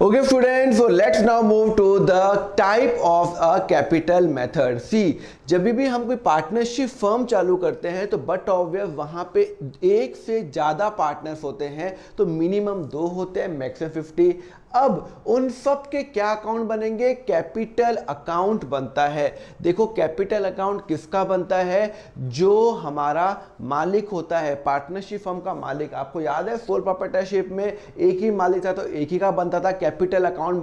Okay students, so let's now move to the type of a capital method. See, जब भी हम कोई partnership firm चालू करते हैं तो बट ऑब्वियस वहाँ पे एक से ज़्यादा पार्टनर्स होते हैं, तो मिनिमम 2 होते हैं, मैक्सिमम 50। अब उन सब के क्या अकाउंट बनेंगे? कैपिटल अकाउंट बनता है। देखो कैपिटल अकाउंट किसका बनता है? जो हमारा मालिक होता है, पार्टनरशिप फर्म का मालिक। आपको याद है सोल प्रोप्राइटरशिप में एक ही मालिक था तो एक ही का बनता था, कैपिटल अकाउंट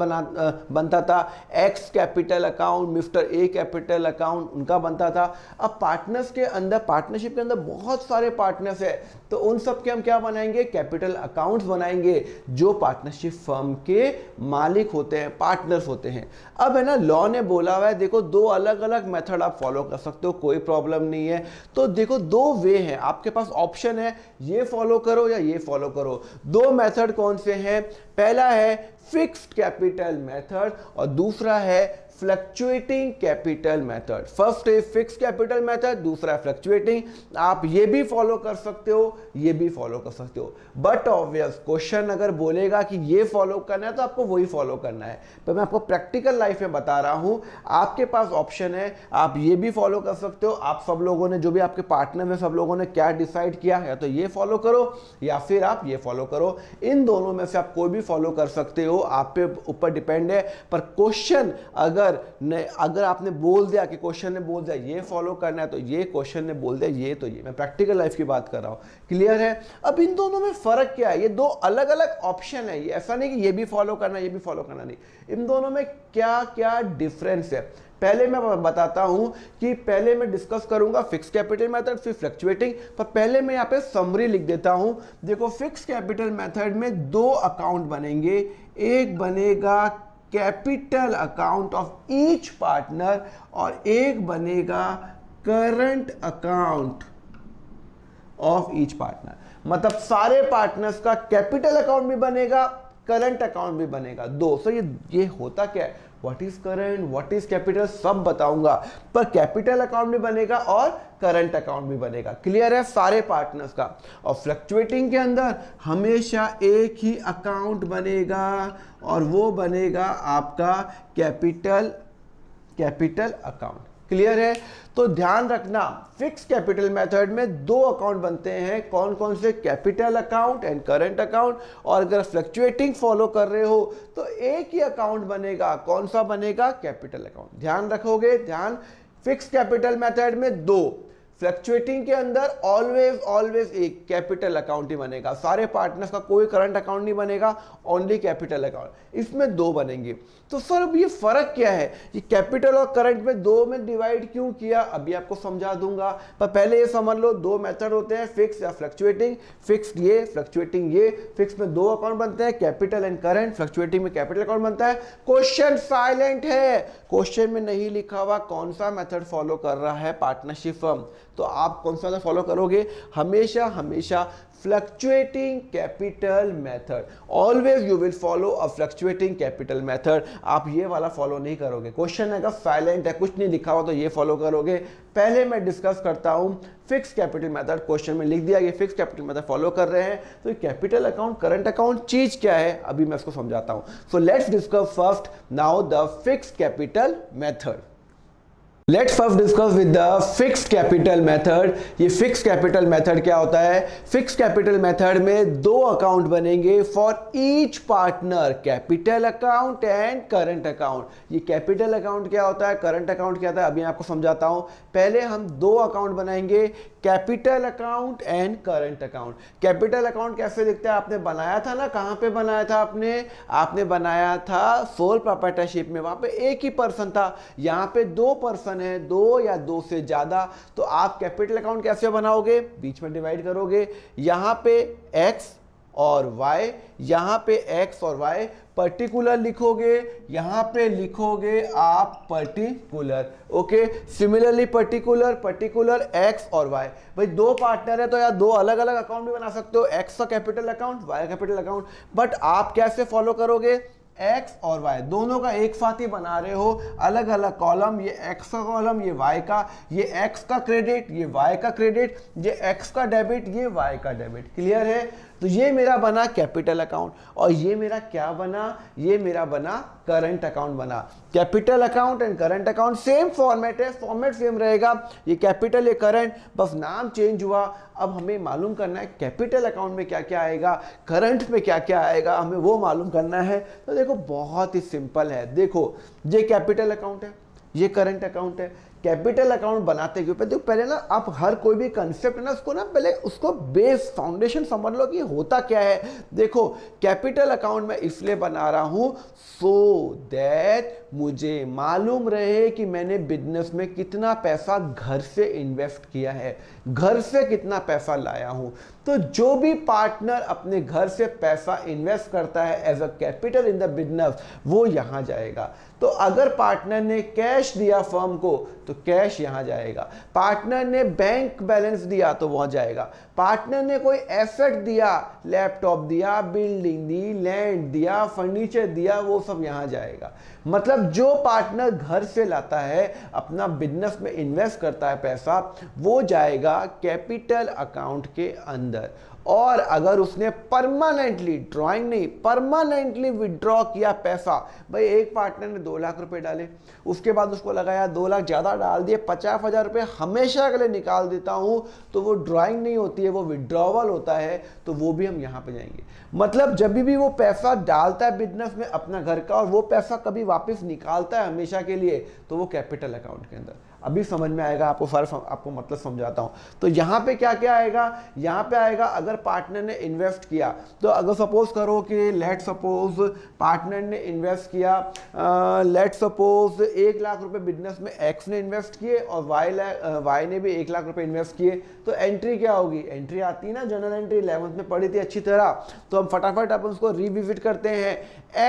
बनता था। X capital account, mister A capital account उनका बनता था। अब पार्टनर्स के अंदर, पार्टनरशिप के अंदर बहुत सारे पार्टनर्स है, तो उन सब के हम क्या बनाएंगे? कैपिटल अकाउंट्स बनाएंगे जो पार्टनरशिप फर्म के मालिक होते हैं, पार्टनर्स होते हैं। अब है ना, लॉ ने बोला हुआ है, देखो 2 अलग अलग मेथड आप फॉलो कर सकते हो, कोई प्रॉब्लम नहीं है। तो देखो 2 वे हैं आपके पास, ऑप्शन है ये फॉलो करो या ये फॉलो करो। 2 मेथड कौन से हैं? पहला है फिक्स्ड कैपिटल मेथड और दूसरा है फ्लक्चुएटिंग कैपिटल मेथड। फर्स्ट है फिक्स्ड कैपिटल मेथड, दूसरा है फ्लक्चुएटिंग। आप ये भी फॉलो कर सकते हो, ये भी फॉलो कर सकते हो, बट ऑब्वियस क्वेश्चन अगर बोलेगा कि ये फॉलो करना है तो आपको वही फॉलो करना है। पर मैं आपको प्रैक्टिकल लाइफ में बता रहा हूं, आपके पास ऑप्शन है, आप ये भी फॉलो कर सकते हो। आप सब लोगों ने, जो भी आपके पार्टनर में, सब लोगों ने क्या डिसाइड किया है, तो ये फॉलो करो या फिर आप ये फॉलो करो। इन दोनों में से आप कोई भी फॉलो कर सकते हो, आप पे ऊपर डिपेंड है। पर क्वेश्चन अगर आपने बोल दिया कि क्वेश्चन ने बोल दिया ये फॉलो करना है तो ये, क्वेश्चन ने बोल दिया ये तो ये, मैं प्रैक्टिकल लाइफ की बात कर रहा हूं। क्लियर है? अब इन दोनों में फर्क क्या है? ये 2 अलग अलग ऑप्शन है, ये ऐसा नहीं कि ये भी फॉलो करना ये भी फॉलो करना, नहीं। इन दोनों में क्या क्या डिफरेंस है पहले मैं बताता हूं। कि पहले मैं डिस्कस करूंगा फिक्स कैपिटल मेथड, फिर फ्लक्चुएटिंग। पर पहले मैं यहां पे समरी लिख देता हूं। देखो फिक्स कैपिटल मेथड में 2 अकाउंट बनेंगे, एक बनेगा capital account of each partner और एक बनेगा current account of each partner. मतलब सारे पार्टनर्स का कैपिटल अकाउंट भी बनेगा, करंट अकाउंट भी बनेगा, 2। सो ये होता क्या है? What is current, what is capital, सब बताऊंगा। पर कैपिटल अकाउंट भी बनेगा और करंट अकाउंट भी बनेगा। क्लियर है? सारे पार्टनर्स का। और फ्लक्चुएटिंग के अंदर हमेशा एक ही अकाउंट बनेगा और वो बनेगा आपका कैपिटल अकाउंट। क्लियर है? तो ध्यान रखना, फिक्स कैपिटल मेथड में 2 अकाउंट बनते हैं। कौन कौन से? Capital account and current account. और अगर फ्लक्चुएटिंग फॉलो कर रहे हो तो एक ही अकाउंट बनेगा। कौन सा बनेगा? Capital account. ध्यान रखोगे, ध्यान। फिक्स कैपिटल मेथड में 2, फ्लक्चुएटिंग के अंदर ऑलवेज एक कैपिटल अकाउंट ही बनेगा। सारे पार्टनर्स का कोई करंट अकाउंट नहीं बनेगा, ओनली कैपिटल अकाउंट। इसमें 2 बनेंगे। तो सर अब ये फर्क क्या है? ये कैपिटल और करंट में 2 में डिवाइड क्यों किया? अभी आपको समझा दूंगा। पर पहले ये समझ लो, 2 मेथड होते हैं, फिक्स या फ्लक्चुएटिंग। फिक्स ये, फ्लक्चुएटिंग ये। फिक्स में 2 अकाउंट बनते हैं, कैपिटल एंड करंट। फ्लक्चुएटिंग में कैपिटल अकाउंट बनता है। क्वेश्चन साइलेंट है, क्वेश्चन में नहीं लिखा हुआ कौन सा मेथड फॉलो कर रहा है पार्टनरशिप फर्म। तो आप कौन सा फॉलो करोगे? हमेशा fluctuating capital method. Always you will follow a fluctuating capital method. आप ये वाला फॉलो नहीं करोगे। क्वेश्चन अगर साइलेंट है, कुछ नहीं लिखा हुआ, तो ये फॉलो करोगे। पहले मैं डिस्कस करता हूं फिक्स कैपिटल मेथड। क्वेश्चन में लिख दिया ये फिक्स कैपिटल मेथड फॉलो कर रहे हैं, तो कैपिटल अकाउंट, करंट अकाउंट चीज क्या है, अभी मैं इसको समझाता हूं। So let's discuss first now the fix capital method. Let's first discuss with the fixed capital method. ये फिक्स्ड कैपिटल मेथड क्या होता है? फिक्स्ड कैपिटल मेथड में 2 अकाउंट बनेंगे for each partner, capital account and current account. ये capital account क्या होता है, करंट अकाउंट क्या होता है, अभी मैं आपको समझाता हूं। पहले हम 2 अकाउंट बनाएंगे, capital account and current account. Capital account कैसे दिखता है? आपने बनाया था ना, कहां पे बनाया था आपने बनाया था सोल प्रोप्राइटरशिप में। वहां पे एक ही पर्सन था, यहां पे 2 पर्सन है, 2 या 2 से ज्यादा। तो आप कैपिटल अकाउंट कैसे बनाओगे? बीच में डिवाइड करोगे, यहां पे x और y, यहां पे x और y पर्टिकुलर लिखोगे, यहां पे लिखोगे आप particular. Okay, similarly particular x और y। भाई 2 पार्टनर है तो यार 2 अलग अलग अकाउंट भी बना सकते हो, x का capital account, y capital account. But आप कैसे फॉलो करोगे? x और y दोनों का एक साथ ही बना रहे हो, अलग अलग कॉलम, ये x का कॉलम, ये y का, ये x का क्रेडिट, ये y का क्रेडिट, ये x का डेबिट, ये y का डेबिट। क्लियर है? तो ये मेरा बना कैपिटल अकाउंट, और ये मेरा क्या बना, ये मेरा बना करंट अकाउंट बना। Capital account and current account same format है, फॉर्मेट सेम रहेगा, ये कैपिटल ये करंट, बस नाम चेंज हुआ। अब हमें मालूम करना है कैपिटल अकाउंट में क्या क्या आएगा, करंट में क्या क्या आएगा, हमें वो मालूम करना है। तो देखो बहुत ही सिंपल है, देखो ये कैपिटल अकाउंट है, ये करंट अकाउंट है। कैपिटल अकाउंट बनाते क्यों, पहले ना आप हर कोई भी कंसेप्ट है ना उसको ना पहले उसको बेस फाउंडेशन समझ लो कि होता क्या है। देखो कैपिटल अकाउंट मैं इसलिए बना रहा हूं सो दैट मुझे मालूम रहे कि मैंने बिजनेस में कितना पैसा घर से इन्वेस्ट किया है, घर से कितना पैसा लाया हूं। तो जो भी पार्टनर अपने घर से पैसा इन्वेस्ट करता है as a capital in the business, वो यहां जाएगा। तो अगर पार्टनर ने कैश दिया फर्म को तो कैश यहां जाएगा, पार्टनर ने बैंक बैलेंस दिया तो वहां जाएगा, पार्टनर ने कोई एसेट दिया, लैपटॉप दिया, बिल्डिंग दी, लैंड दिया, फर्नीचर दिया, वो सब यहां जाएगा। मतलब जो पार्टनर घर से लाता है, अपना बिजनेस में इन्वेस्ट करता है पैसा, वो जाएगा कैपिटल अकाउंट के अंदर। और अगर उसने परमानेंटली, ड्रॉइंग नहीं, परमानेंटली विड्रॉ किया पैसा, भाई एक पार्टनर ने 2 लाख रुपए डाले, उसके बाद उसको लगाया 2 लाख ज़्यादा डाल दिए, 50,000 रुपये हमेशा के लिए निकाल देता हूँ, तो वो ड्रॉइंग नहीं होती है, वो विड्रॉवल होता है, तो वो भी हम यहाँ पे जाएंगे। मतलब जब भी वो पैसा डालता है बिजनेस में अपना घर का, और वो पैसा कभी वापस निकालता है हमेशा के लिए, तो वो कैपिटल अकाउंट के अंदर। अभी समझ में आएगा आपको, फर्क आपको मतलब समझाता हूं। तो यहां पे क्या क्या आएगा, यहां पे आएगा अगर पार्टनर ने इन्वेस्ट किया, तो अगर सपोज करो कि लेट सपोज पार्टनर ने इन्वेस्ट किया, लेट सपोज 1 लाख रुपए बिजनेस में एक्स ने इन्वेस्ट किए और वाई ने भी 1 लाख रुपए इन्वेस्ट किए, तो एंट्री क्या होगी, एंट्री आती है ना जर्नल एंट्री, 11th में पढ़ी थी अच्छी तरह, तो हम फटाफट अपन उसको रिविजिट करते हैं।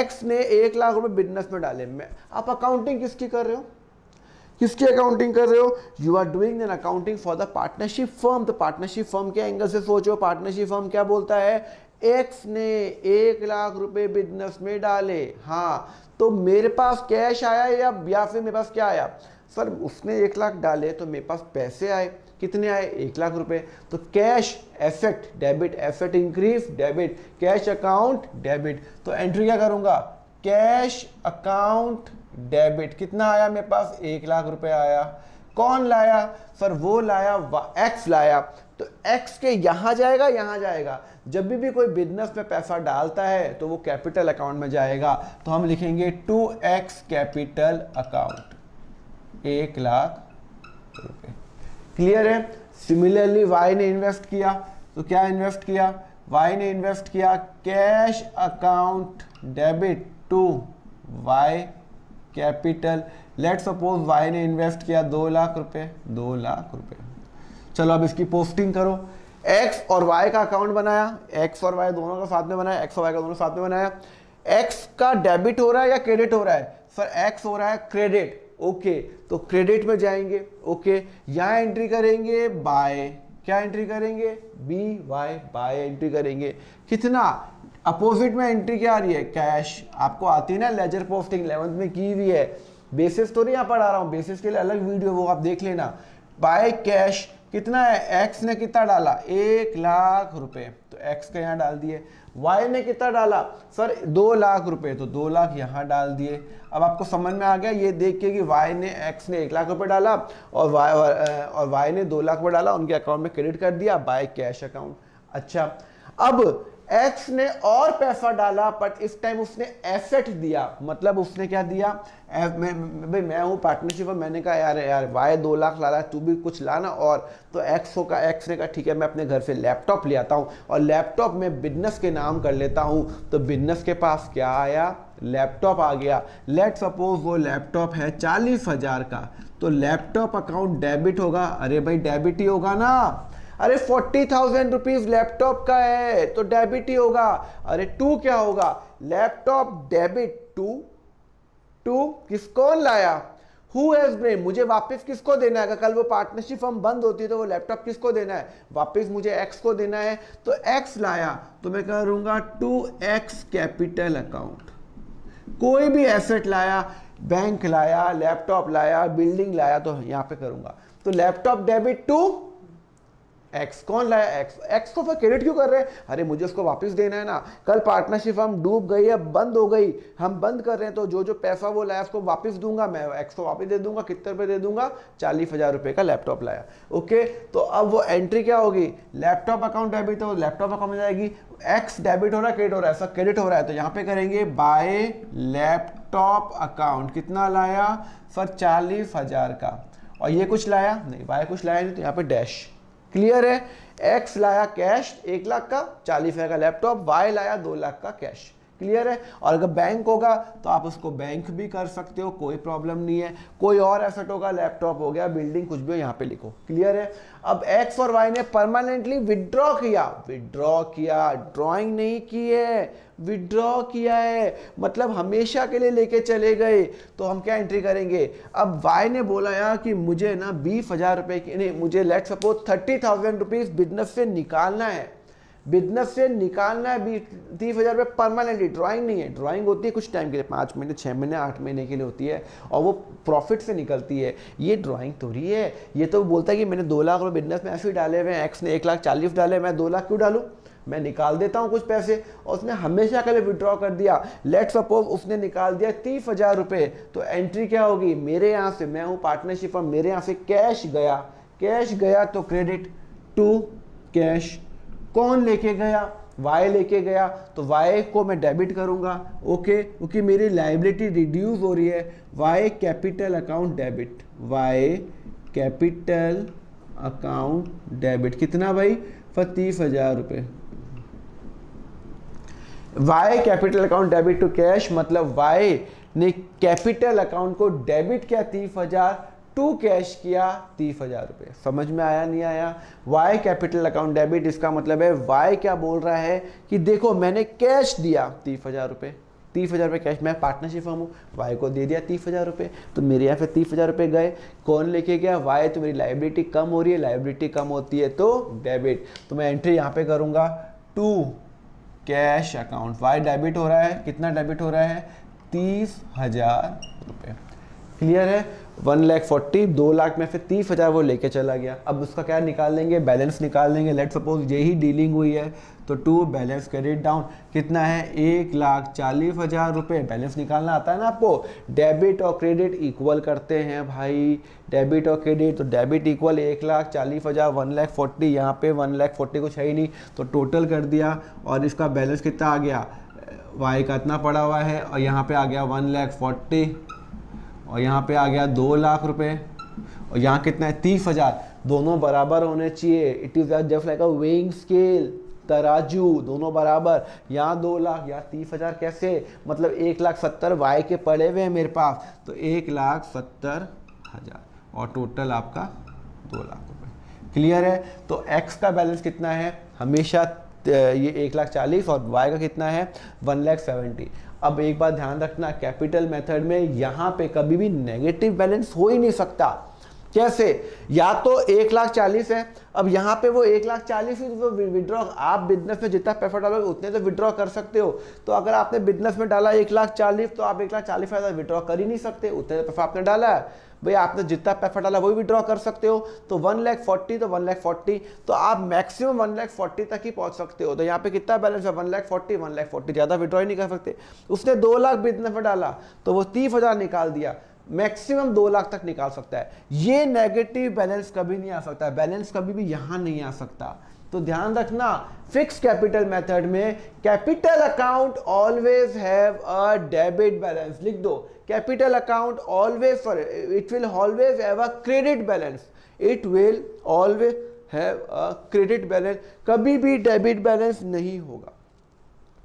एक्स ने 1 लाख रुपए बिजनेस में डाले, आप अकाउंटिंग किसकी कर रहे हो, किसकी अकाउंटिंग कर रहे हो, you are doing an accounting for the partnership firm. तो पार्टनरशिप फर्म के एंगल से सोचो, पार्टनरशिप फर्म क्या बोलता है, एक्स ने 1 लाख रुपए बिजनेस में डाले, हाँ, तो मेरे पास कैश आया या फिर मेरे पास क्या आया, सर उसने 1 लाख डाले तो मेरे पास पैसे आए, कितने आए, 1 लाख रुपए। तो cash asset debit, asset increase debit, cash account debit, तो एंट्री क्या करूंगा, कैश अकाउंट डेबिट, कितना आया मेरे पास, 1 लाख रुपए आया। कौन लाया, सर वो लाया, एक्स लाया, तो एक्स के यहां जाएगा, यहां जाएगा। जब भी कोई बिजनेस में पैसा डालता है तो वो कैपिटल अकाउंट में जाएगा, तो हम लिखेंगे 2x कैपिटल अकाउंट, 1 लाख रुपए। क्लियर है। सिमिलरली वाई ने इन्वेस्ट किया, तो क्या इन्वेस्ट किया, वाई ने इन्वेस्ट किया cash account debit to Y capital. Let suppose Y ने इन्वेस्ट किया 2 लाख रुपए, 2 लाख रुपए। चलो अब इसकी पोस्टिंग करो। एक्स और वाई का अकाउंट बनाया, एक्स और वाई दोनों का साथ में बनाया, एक्स और वाई का दोनों साथ में बनाया। एक्स का डेबिट हो रहा है या क्रेडिट हो रहा है, सर एक्स हो रहा है क्रेडिट, ओके, तो क्रेडिट में जाएंगे, ओके, यहां एंट्री करेंगे बाय, क्या एंट्री करेंगे, बी वाई, बाय एंट्री करेंगे। कितना, अपोजिट में एंट्री क्या आ रही है, कैश। आपको आती है ना लेजर पोस्टिंग, 11th में की हुई है, बेसिस तो नहीं यहाँ पढ़ा रहा हूँ, बेसिस के लिए अलग वीडियो वो आप देख लेना। बाय कैश कितना है, एक्स ने कितना डाला, 1 लाख रुपए, तो एक्स का यहाँ डाल दिए। वाई ने कितना डाला, सर 2 लाख रुपए, तो 2 लाख यहाँ डाल दिए। अब आपको समझ में आ गया ये देख के कि वाई ने, एक्स ने 1 लाख रुपए डाला और वाई ने 2 लाख रुपए डाला, उनके अकाउंट में क्रेडिट कर दिया, बाय कैश अकाउंट। अच्छा, अब एक्स ने और पैसा डाला, बट इस टाइम उसने एसेट दिया, मतलब उसने क्या दिया, भाई मैं हूँ पार्टनरशिप, मैंने कहा यार वाई 2 लाख ला रहा है, तू भी कुछ लाना, और तो एक्स ने कहा ठीक है मैं अपने घर से लैपटॉप ले आता हूँ और लैपटॉप में बिजनेस के नाम कर लेता हूँ। तो बिजनेस के पास क्या आया, लैपटॉप आ गया। लेट सपोज वो लैपटॉप है 40,000 का, तो लैपटॉप अकाउंट डेबिट होगा, अरे भाई डेबिट ही होगा ना, अरे 40,000 रुपीज लैपटॉप का है तो डेबिट ही होगा। अरे टू क्या होगा, लैपटॉप डेबिट टू किसको लाया, हु हैज ब्रेन, मुझे वापस किसको देना है, अगर कल वो पार्टनरशिप फर्म बंद होती है तो वो लैपटॉप किसको देना है, वापस मुझे एक्स को देना है, तो एक्स लाया तो मैं करूंगा 2x कैपिटल अकाउंट। कोई भी एसेट लाया, बैंक लाया, लैपटॉप लाया, बिल्डिंग लाया, तो यहां पे करूंगा, तो लैपटॉप डेबिट टू एक्स। कौन लाया? एक्स। एक्स को फिर क्रेडिट क्यों कर रहे हैं? अरे मुझे उसको वापस देना है ना। कल पार्टनरशिप हम डूब गई है, बंद हो गई, हम बंद कर रहे हैं, तो जो जो पैसा वो लाया उसको वापस दूंगा, मैं एक्स को वापस दे दूंगा। कितने रुपए दे दूंगा? 40,000 रुपए का लैपटॉप लाया। ओके, तो अब वो एंट्री क्या होगी? लैपटॉप अकाउंट डेबिट, तो लैपटॉप अकाउंट में जाएगी। एक्स डेबिट हो रहा है, क्रेडिट हो रहा है? ऐसा क्रेडिट हो रहा है, तो यहाँ पे करेंगे बाय लैपटॉप अकाउंट। कितना लाया सर? 40,000 का। और ये कुछ लाया नहीं, वाई कुछ लाया नहीं, तो यहाँ पे डैश। क्लियर है? एक्स लाया कैश 1 लाख का, 40,000 का लैपटॉप, वाई लाया 2 लाख का कैश। क्लियर है? और अगर बैंक होगा तो आप उसको बैंक भी कर सकते हो, कोई प्रॉब्लम नहीं है। कोई और एसेट होगा, लैपटॉप हो गया, बिल्डिंग, कुछ भी हो, यहाँ पे लिखो। क्लियर है? अब एक्स और वाई ने परमानेंटली विड्रॉ किया, ड्रॉइंग नहीं की है, विड्रॉ किया है, मतलब हमेशा के लिए लेके चले गए। तो हम क्या एंट्री करेंगे? अब वाई ने बोला यार कि मुझे ना 20,000 रुपए की, नहीं, मुझे लेट सपोज 30,000 रुपीज बिजनेस से निकालना है, बिजनेस से निकालना है 30,000 रुपये परमानेंटली। ड्राइंग नहीं है, ड्राइंग होती है कुछ टाइम के लिए, 5 महीने, 6 महीने, 8 महीने के लिए होती है, और वो प्रॉफिट से निकलती है। ये ड्राइंग थोड़ी है। ये तो बोलता है कि मैंने 2 लाख रुपये बिजनेस में ऐसे ही डाले हुए हैं, एक्स ने 1,40,000 डाले, मैं 2 लाख क्यों डालूँ? मैं निकाल देता हूँ कुछ पैसे, और उसने हमेशा के लिए विड्रॉ कर दिया। लेट सपोज उसने निकाल दिया 30,000 रुपये, तो एंट्री क्या होगी? मेरे यहाँ से, मैं हूँ पार्टनरशिप, मेरे यहाँ से कैश गया, तो क्रेडिट टू कैश। कौन लेके गया? वाई लेके गया, तो वाई को मैं डेबिट करूंगा। ओके, क्योंकि मेरी लायबिलिटी रिड्यूस हो रही है। Y capital account debit, Y capital account debit. कितना भाई? 30,000 रुपये। Y capital account debit to cash, मतलब वाई ने कैपिटल अकाउंट को डेबिट किया 30,000, टू कैश किया 30,000 रुपये। समझ में आया नहीं आया? वाई कैपिटल अकाउंट डेबिट, इसका मतलब है वाई क्या बोल रहा है कि देखो मैंने कैश दिया 30,000 रुपये, 30,000 रुपये कैश, मैं पार्टनरशिप फर्म हूँ, वाई को दे दिया 30,000 रुपये, तो मेरे यहाँ पे 30,000 रुपये गए। कौन लेके गया? वाई। तो मेरी लायबिलिटी कम हो रही है, लायबिलिटी कम होती है तो डेबिट। तो मैं एंट्री यहाँ पे करूँगा to cash account. Y debit हो रहा है, कितना डेबिट हो रहा है? 30,000 रुपये। क्लियर है? 1,40,000, 2 लाख में से 30,000 वो लेके चला गया। अब उसका क्या निकाल लेंगे? बैलेंस निकाल लेंगे। लेट सपोज यही डीलिंग हुई है, तो टू बैलेंस क्रेडिट डाउन। कितना है? 1,40,000 रुपये। बैलेंस निकालना आता है ना आपको? डेबिट और क्रेडिट इक्वल करते हैं भाई, डेबिट और क्रेडिट, तो डेबिट इक्वल 1,40,000, 1,40,000, यहाँ पे 1,40,000 कुछ है ही नहीं, तो टोटल कर दिया। और इसका बैलेंस कितना आ गया? वाई का इतना पड़ा हुआ है, और यहाँ पे आ गया 1,40,000, और यहाँ पे आ गया 2 लाख रुपए, और यहाँ कितना है? 30,000। दोनों बराबर होने चाहिए। It is just like a weighing scale, तराजू, दोनों बराबर। यहाँ 2 लाख, यहाँ 30,000। कैसे? मतलब 1,70,000 वाई के पड़े हुए हैं मेरे पास, तो 1,70,000, और टोटल आपका 2 लाख रुपए। क्लियर है? तो एक्स का बैलेंस कितना है? हमेशा ये 1,40,000, और वाई का कितना है? 1,70,000। अब एक बात ध्यान रखना, कैपिटल मेथड में यहाँ पे कभी भी नेगेटिव बैलेंस हो ही नहीं सकता। कैसे? या तो 1,40,000 है, अब यहाँ पे वो 1,40,000 ही तो विड्रॉ, आप बिजनेस में जितना पैसा डालोगे उतने तो विड्रॉ कर सकते हो। तो अगर आपने बिजनेस में डाला 1,40,000, तो आप 1,40,000 विड्रॉ कर ही नहीं सकते, उतने पैसा आपने डाला है भाई, आपने जितना पैसा डाला वही विड्रॉ कर सकते हो। तो 1,40,000, तो 1,40,000, तो आप मैक्सिमम 1,40,000 तक ही पहुंच सकते हो। तो यहाँ पे कितना बैलेंस है? 1,40,000, ज़्यादा विड्रॉ ही नहीं कर सकते। उसने 2 लाख बिजनेस में डाला, तो वो 30,000 निकाल दिया, मैक्सिमम 2 लाख तक निकाल सकता है। ये नेगेटिव बैलेंस कभी नहीं आ सकता, बैलेंस कभी भी यहां नहीं आ सकता। तो ध्यान रखना, फिक्स कैपिटल मेथड में capital account always have a debit balance. लिख दो, capital account always, sorry, it will always have a credit balance, it will always have a credit balance, कभी भी डेबिट बैलेंस नहीं होगा।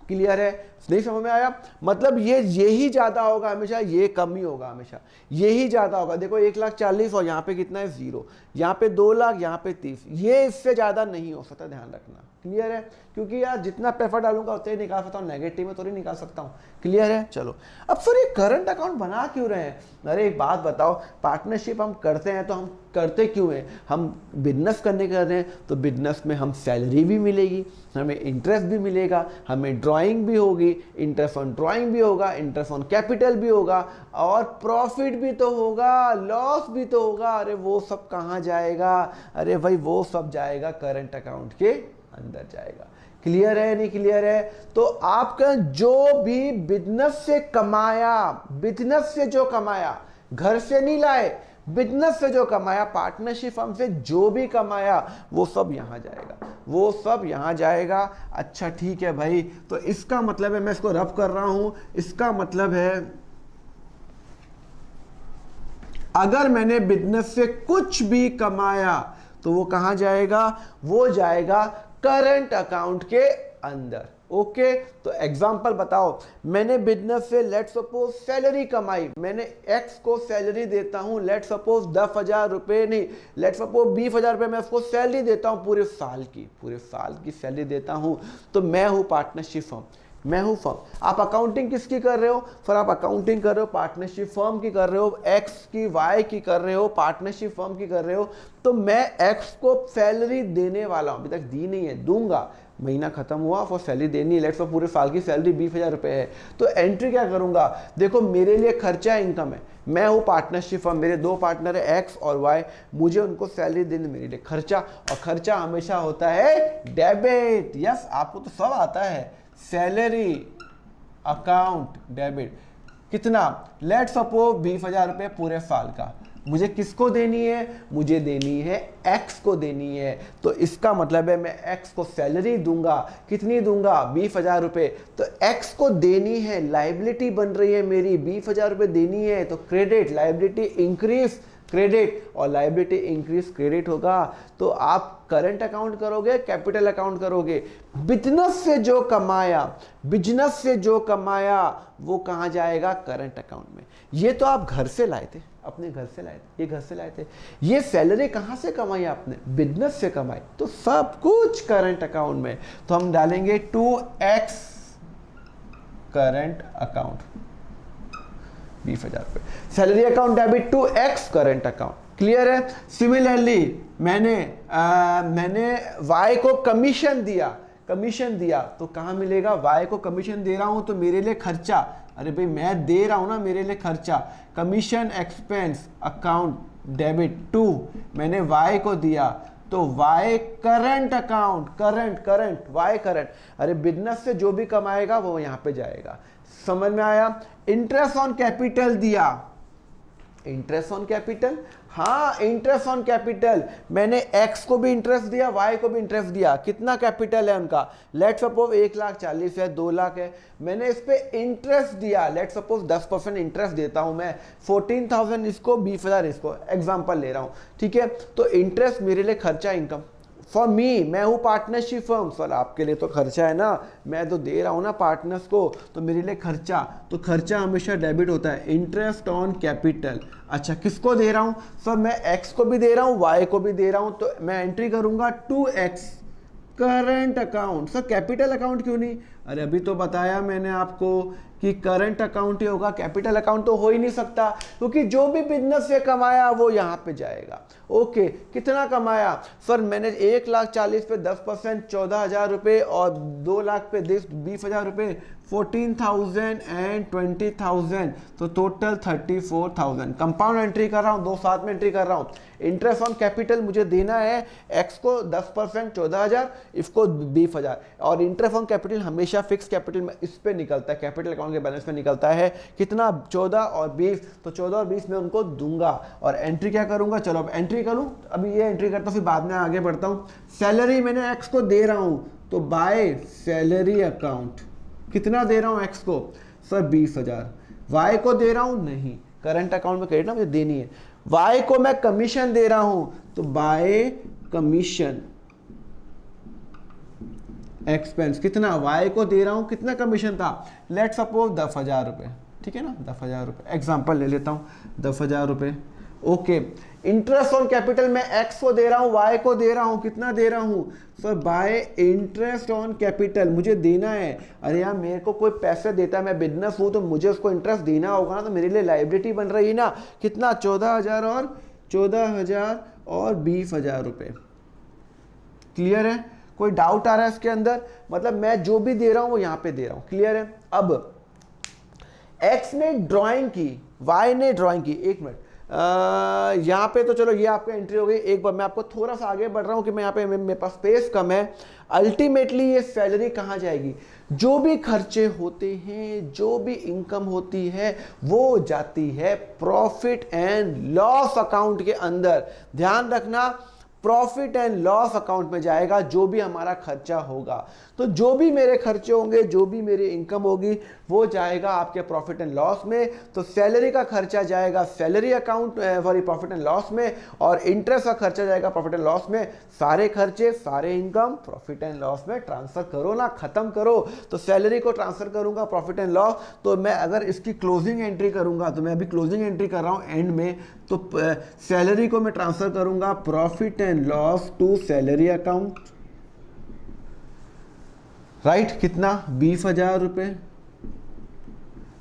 क्लियर है? नहीं समझ में आया? मतलब यही ज्यादा होगा हमेशा, ये कम ही होगा हमेशा, यही ज्यादा होगा। देखो 1,40,000 और यहाँ पे कितना है? 0, यहाँ पे 2 लाख, यहाँ पे 30, ये इससे ज्यादा नहीं हो सकता, ध्यान रखना। क्लियर है? क्योंकि यार जितना पैसा डालूंगा उतना ही निकाल सकता हूँ, नेगेटिव में तो नहीं निकाल सकता हूँ। क्लियर है? चलो, अब सर ये करंट अकाउंट बना क्यों रहे हैं? अरे एक बात बताओ, पार्टनरशिप हम करते हैं तो हम करते क्यों हैं? हम बिजनेस करने कर रहे हैं, तो बिजनेस में हम सैलरी भी मिलेगी, हमें इंटरेस्ट भी मिलेगा, हमें ड्राइंग भी होगी, होगी, इंटरेस्ट ऑन ड्राइंग भी होगा, इंटरेस्ट ऑन कैपिटल भी होगा, और प्रॉफिट भी तो होगा, लॉस भी तो होगा। अरे वो सब कहाँ जाएगा? अरे भाई वो सब जाएगा करंट अकाउंट के अंदर जाएगा। क्लियर है नहीं क्लियर है? तो आपका जो भी बिजनेस से कमाया, बिजनेस से जो कमाया, घर से नहीं लाए, बिजनेस से जो कमाया, पार्टनरशिप फर्म से जो भी कमाया, वो सब यहां जाएगा, वो सब यहां जाएगा। अच्छा ठीक है भाई, तो इसका मतलब है, मैं इसको रब कर रहा हूं, इसका मतलब है अगर मैंने बिजनेस से कुछ भी कमाया तो वो कहां जाएगा? वो जाएगा करंट अकाउंट के अंदर। ओके, तो एग्जांपल बताओ, मैंने बिजनेस से लेट सपोज सैलरी कमाई, मैंने एक्स को सैलरी देता हूं, लेट सपोज 10,000 रुपये नहीं, लेट सपोज 20,000 रुपये मैं उसको सैलरी देता हूं, पूरे साल की सैलरी देता हूं, तो मैं हूं पार्टनरशिप फर्म, मैं हूं फर्म। आप अकाउंटिंग किसकी कर रहे हो? फिर आप अकाउंटिंग कर रहे हो पार्टनरशिप फर्म की कर रहे हो, एक्स की वाई की कर रहे हो, पार्टनरशिप फर्म की कर रहे हो, तो मैं एक्स को सैलरी देने वाला हूं, अभी तक दी नहीं है, दूंगा, महीना खत्म हुआ और सैलरी देनी है, लेट्स सपोज पूरे साल की सैलरी 20,000 रुपये है, तो एंट्री क्या करूंगा? देखो मेरे लिए खर्चा इनकम है, मैं हूं पार्टनरशिप फर्म, मेरे दो पार्टनर है एक्स और वाई, मुझे उनको सैलरी देनी, मेरे लिए खर्चा, और खर्चा हमेशा होता है डेबिट। यस, आपको तो सब आता है, सैलरी अकाउंट डेबिट। कितना? लेट सपोज 20,000 रुपये पूरे साल का, मुझे किसको देनी है? मुझे देनी है एक्स को देनी है, तो इसका मतलब है मैं एक्स को सैलरी दूंगा, कितनी दूंगा? 20,000 रुपये, तो एक्स को देनी है, लाइबिलिटी बन रही है मेरी, 20,000 रुपये देनी है, तो क्रेडिट, लाइबिलिटी इंक्रीज क्रेडिट, और लाइबिलिटी इंक्रीज क्रेडिट होगा, तो आप करंट अकाउंट करोगे, कैपिटल अकाउंट करोगे। बिजनेस से जो कमाया, बिजनेस से जो कमाया वो कहां जाएगा? करंट अकाउंट में। ये तो आप घर से लाए थे, अपने घर से लाए थे, ये घर से लाए थे। ये सैलरी कहां से कमाई आपने? बिजनेस से कमाई, तो सब कुछ करंट अकाउंट में। तो हम डालेंगे 2x करंट अकाउंट, 20,000 रुपये salary account debit, 2x current account. Clear है? सिमिलरली मैंने y को कमीशन दिया, तो कहां मिलेगा? y को कमीशन दे रहा हूं तो मेरे लिए खर्चा, अरे भाई मैं दे रहा हूं ना, मेरे लिए खर्चा, कमीशन एक्सपेंस अकाउंट डेबिट 2, मैंने y को दिया, तो y current account, current y current, अरे बिजनेस से जो भी कमाएगा वो यहां पे जाएगा। समझ में आया? इंटरेस्ट ऑन कैपिटल दिया, इंटरेस्ट ऑन कैपिटल, हाँ इंटरेस्ट ऑन कैपिटल, मैंने एक्स को भी इंटरेस्ट दिया, वाई को भी इंटरेस्ट दिया, कितना कैपिटल है उनका? लेट सपोज 1,40,000 है, 2 लाख है, मैंने इस पे इंटरेस्ट दिया, लेट सपोज 10% इंटरेस्ट देता हूं मैं, 14,000 इसको, 20,000 इसको, एग्जांपल ले रहा हूं, ठीक है? तो इंटरेस्ट मेरे लिए खर्चा, इनकम फॉर मी, मैं हूँ पार्टनरशिप फर्म, सर आपके लिए तो खर्चा है ना, मैं तो दे रहा हूँ ना पार्टनर्स को, तो मेरे लिए खर्चा, तो खर्चा हमेशा डेबिट होता है। इंटरेस्ट ऑन कैपिटल, अच्छा किसको दे रहा हूँ? सर मैं एक्स को भी दे रहा हूँ, वाई को भी दे रहा हूँ, तो मैं एंट्री करूंगा 2x current account. Sir capital account क्यों नहीं? अरे अभी तो बताया मैंने आपको कि करंट अकाउंट ही होगा, कैपिटल अकाउंट तो हो ही नहीं सकता, क्योंकि जो भी बिजनेस से कमाया वो यहाँ पे जाएगा। ओके, कितना कमाया? सर मैंने 1,40,000 पे 10% 14,000 रुपये, और 2 लाख पे 20,000 रुपये, 14,000 एंड 20,000, तो टोटल 34,000। कंपाउंड एंट्री कर रहा हूँ, दो साथ में एंट्री कर रहा हूँ। इंटरेस्ट ऑन कैपिटल मुझे देना है, एक्स को 10% 14,000, इसको 20,000, और इंटरेस्ट ऑन कैपिटल हमेशा फिक्स कैपिटल में इस पे निकलता है, कैपिटल अकाउंट के बैलेंस में निकलता है, कितना? 14 और 20, तो 14 और 20 में उनको दूंगा, और एंट्री क्या करूंगा? चलो अब एंट्री करूं, अभी ये एंट्री करता हूं, फिर बाद में आगे बढ़ता हूं। सैलरी मैंने एक्स को दे रहा हूं, तो बाय सैलरी अकाउंट, कितना दे रहा हूं एक्स को? सर 20,000। वाई को दे रहा हूं? नहीं, करंट अकाउंट में क्रेडिट ना, मुझे देनी है। वाई को मैं कमीशन दे रहा हूं, तो बाय कमीशन एक्सपेंस, कितना? वाई को दे रहा हूं, कितना कमीशन था? लेट सपोज 10,000 रुपये, ठीक है ना, 10,000 रुपये, एग्जाम्पल ले लेता हूं, 10,000 रुपये। ओके, इंटरेस्ट ऑन कैपिटल मैं एक्स को दे रहा हूं, वाई को दे रहा हूं, कितना दे रहा हूं? Sir bye interest on capital, मुझे देना है। अरे यार मेरे को कोई पैसे देता है, मैं बिजनेस हूं तो मुझे उसको इंटरेस्ट देना होगा ना, तो मेरे लिए लाइबिलिटी बन रही है ना, कितना? 14,000 और 20,000 रुपये। क्लियर है? कोई डाउट आ रहा है इसके अंदर? मतलब मैं जो भी दे रहा हूं वो यहां पे दे रहा हूं, क्लियर है? अब एक्स ने ड्राइंग की, वाई ने ड्राइंग की, एक मिनट, यहाँ पे तो चलो ये आपका एंट्री हो गई। एक बार मैं आपको थोड़ा सा आगे बढ़ रहा हूँ कि मैं यहाँ पे मेरे पास स्पेस कम है। अल्टीमेटली ये सैलरी कहाँ जाएगी? जो भी खर्चे होते हैं, जो भी इनकम होती है, वो जाती है प्रॉफिट एंड लॉस अकाउंट के अंदर। ध्यान रखना, प्रॉफिट एंड लॉस अकाउंट में जाएगा जो भी हमारा खर्चा होगा। तो जो भी मेरे खर्चे होंगे, जो भी मेरी इनकम होगी, वो जाएगा आपके प्रॉफिट एंड लॉस में। तो सैलरी का खर्चा जाएगा salary account, sorry profit and loss में, और इंटरेस्ट का खर्चा जाएगा प्रॉफिट एंड लॉस में। सारे खर्चे, सारे इनकम प्रॉफिट एंड लॉस में ट्रांसफर करो ना, खत्म करो। तो सैलरी को ट्रांसफर करूंगा प्रॉफिट एंड लॉस, तो मैं अगर इसकी क्लोजिंग एंट्री करूंगा, तो मैं अभी क्लोजिंग एंट्री कर रहा हूं एंड में, तो सैलरी को मैं ट्रांसफर करूंगा profit and loss to salary account, right? कितना? 20,000 रुपये।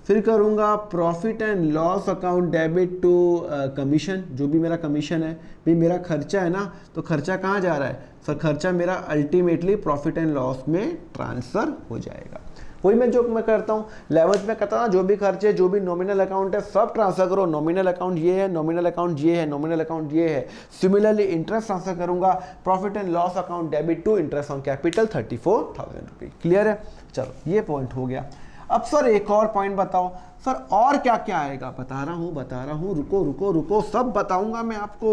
फिर करूंगा profit and loss account debit to commission, जो भी मेरा कमीशन है। भी मेरा खर्चा है ना, तो खर्चा कहाँ जा रहा है सर? खर्चा मेरा अल्टीमेटली प्रॉफिट एंड लॉस में ट्रांसफर हो जाएगा। वही मैं जो मैं करता हूँ 11th में करता हूँ, जो भी खर्चे, जो भी नॉमिनल अकाउंट है, सब ट्रांसफर करो। नॉमिनल अकाउंट ये है, नॉमिनल अकाउंट ये है, नॉमिनल अकाउंट ये है। सिमिलरली इंटरेस्ट ट्रांसफर करूंगा, profit and loss account debit to interest on capital 34,000 रुपये। क्लियर है? चलो ये पॉइंट हो गया। अब सर एक और पॉइंट बताओ सर, और क्या क्या आएगा? बता रहा हूँ, रुको, सब बताऊंगा मैं आपको।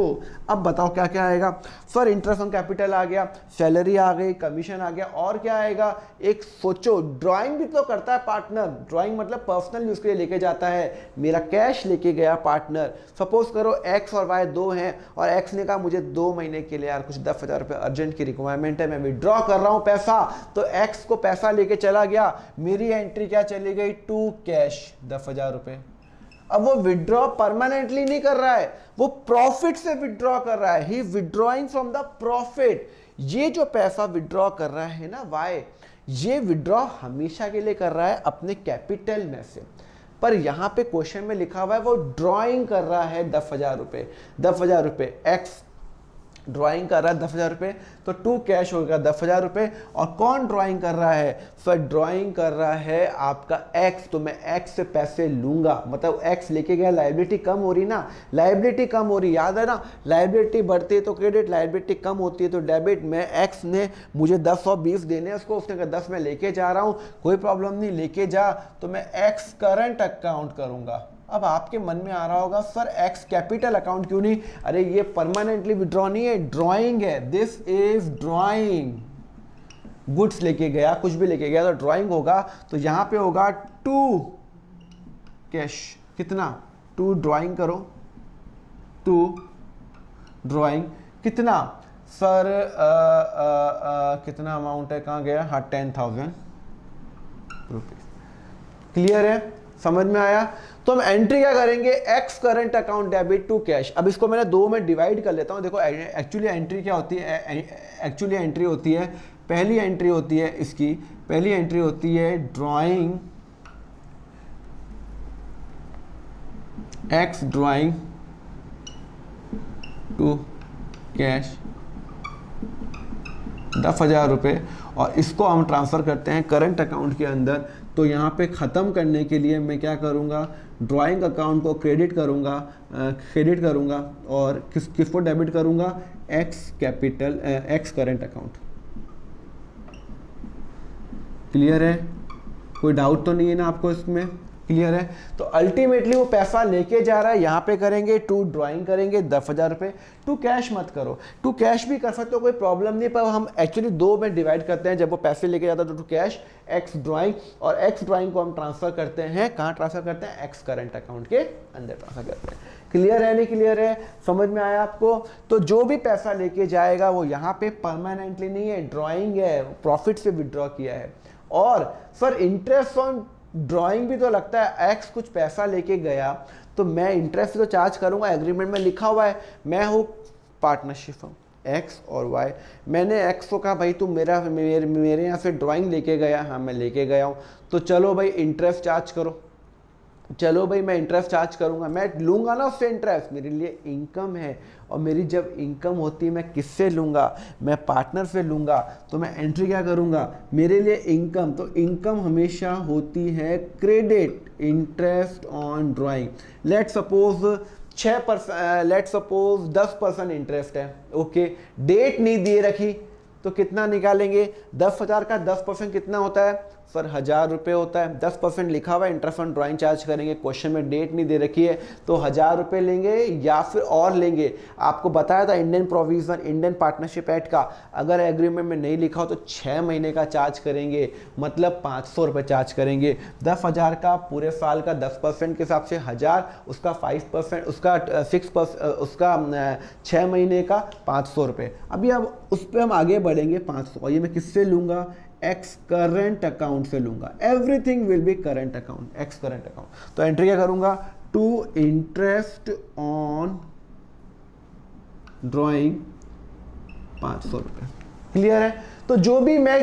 अब बताओ क्या क्या आएगा? सर इंटरेस्ट ऑन कैपिटल आ गया, सैलरी आ गई, कमीशन आ गया, और क्या आएगा? एक सोचो, ड्राइंग भी तो करता है पार्टनर। ड्राइंग मतलब पर्सनल यूज के लिए लेके जाता है। मेरा कैश लेके गया पार्टनर। सपोज करो एक्स और वाई दो हैं, और एक्स ने कहा मुझे 2 महीने के लिए यार कुछ 10,000 रुपये अर्जेंट की रिक्वायरमेंट है, मैं विड्रॉ कर रहा हूँ पैसा। तो एक्स को पैसा लेके चला गया, मेरी एंट्री क्या चली गई? टू कैश 10,000 रुपये। अब वो विड्रॉ परमानेंटली नहीं कर रहा है, वो प्रॉफिट से विड्रॉ कर रहा है। ही विड्रॉइंग फ्रॉम द प्रॉफिट। ये जो पैसा विड्रॉ कर रहा है ना वाई, ये विड्रॉ हमेशा के लिए कर रहा है अपने कैपिटल में से। पर यहां पे क्वेश्चन में लिखा हुआ है वो ड्रॉइंग कर रहा है 10,000 रुपये। 10,000 रुपये एक्स ड्राइंग कर रहा है 10,000 रुपये, तो टू कैश होगा 10,000 रुपये। और कौन ड्राइंग कर रहा है? सर ड्राइंग कर रहा है आपका एक्स। तो मैं एक्स से पैसे लूंगा, मतलब एक्स लेके गया, लाइबिलिटी कम हो रही ना, लाइबिलिटी कम हो रही, याद है ना? लाइबिलिटी बढ़ती है तो क्रेडिट, लाइबिलिटी कम होती है तो डेबिट। मैं एक्स ने मुझे 10 और 20 देने उसको, उसने कहा 10 मैं लेके जा रहा हूँ, कोई प्रॉब्लम नहीं, लेके जा। तो मैं एक्स करंट अकाउंट करूंगा। अब आपके मन में आ रहा होगा सर एक्स कैपिटल अकाउंट क्यों नहीं? अरे ये परमानेंटली विड्रॉ नहीं है, ड्राइंग है। This is drawing. गुड्स लेके गया, कुछ भी लेके गया तो ड्राइंग होगा। तो यहां पे होगा टू कैश। कितना? टू ड्राइंग करो, टू ड्राइंग कितना? सर कितना अमाउंट है, कहाँ गया? हाँ 10,000 रुपीज। क्लियर है? समझ में आया? तो हम एंट्री क्या करेंगे? X current account debit to cash. अब इसको मैंने 2 में डिवाइड कर लेता हूं। देखो एक्चुअली एंट्री क्या होती है? एक्चुअली एंट्री होती है, पहली एंट्री होती है इसकी, पहली एंट्री होती है drawing, X drawing to cash 10,000 रुपये, और इसको हम ट्रांसफ़र करते हैं करंट अकाउंट के अंदर। तो यहाँ पे ख़त्म करने के लिए मैं क्या करूँगा? ड्राइंग अकाउंट को क्रेडिट करूँगा और किसको डेबिट करूँगा? X capital, x current account. Clear है? कोई डाउट तो नहीं है ना आपको इसमें? क्लियर है? तो अल्टीमेटली वो पैसा लेके जा रहा है, यहाँ पे करेंगे टू ड्राइंग करेंगे 10,000 रुपये। टू कैश मत करो, टू कैश भी कर सकते हो, कोई प्रॉब्लम नहीं, पर हम एक्चुअली 2 में डिवाइड करते हैं। जब वो पैसे लेके जाता है तो टू कैश एक्स ड्राइंग, और एक्स ड्राइंग को हम ट्रांसफर करते हैं, कहाँ ट्रांसफर करते हैं? एक्स करंट अकाउंट के अंदर ट्रांसफर करते हैं। क्लियर है? नहीं क्लियर है? समझ में आया आपको? तो जो भी पैसा लेके जाएगा वो यहाँ पे परमानेंटली नहीं है, ड्राइंग है, प्रॉफिट से विड्रॉ किया है। और सर इंटरेस्ट ऑन ड्राइंग भी तो लगता है, एक्स कुछ पैसा लेके गया तो मैं इंटरेस्ट तो चार्ज करूंगा, एग्रीमेंट में लिखा हुआ है। मैं हूँ पार्टनरशिप हूँ एक्स और वाई, मैंने एक्स को कहा भाई तू मेरे यहाँ से ड्राइंग लेके गया, हाँ मैं लेके गया हूँ, तो चलो भाई इंटरेस्ट चार्ज करो। चलो भाई मैं इंटरेस्ट चार्ज करूंगा, मैं लूंगा ना उससे इंटरेस्ट, मेरे लिए इनकम है। और मेरी जब इनकम होती है मैं किससे लूंगा, मैं पार्टनर से लूंगा। तो मैं एंट्री क्या करूंगा, मेरे लिए इनकम, तो इनकम हमेशा होती है credit, interest on drawing. Let suppose 6%, let suppose 10% interest है, ओके, डेट नहीं दिए रखी, तो कितना निकालेंगे, 10,000 का 10% कितना होता है सर, 1,000 रुपये होता है। 10% लिखा हुआ है, इंटरेस्ट ऑन ड्राइंग चार्ज करेंगे, क्वेश्चन में डेट नहीं दे रखी है, तो 1,000 रुपये लेंगे या फिर और लेंगे। आपको बताया था Indian provision, Indian partnership act का, अगर एग्रीमेंट में नहीं लिखा हो तो 6 महीने का चार्ज करेंगे, मतलब 500 रुपये चार्ज करेंगे। 10,000 का पूरे साल का 10% के हिसाब से 1,000, उसका 5%, उसका 6%, उसका 6 महीने का 500 रुपये। अभी अब उस पर हम आगे बढ़ेंगे 500, और ये मैं किससे लूँगा, एक्स करंट अकाउंट से लूंगा। Everything will be current account, x current account. तो एंट्री क्या करूंगा, टू इंटरेस्ट ऑन ड्राइंग 500 रुपये। क्लियर है। तो जो भी मैं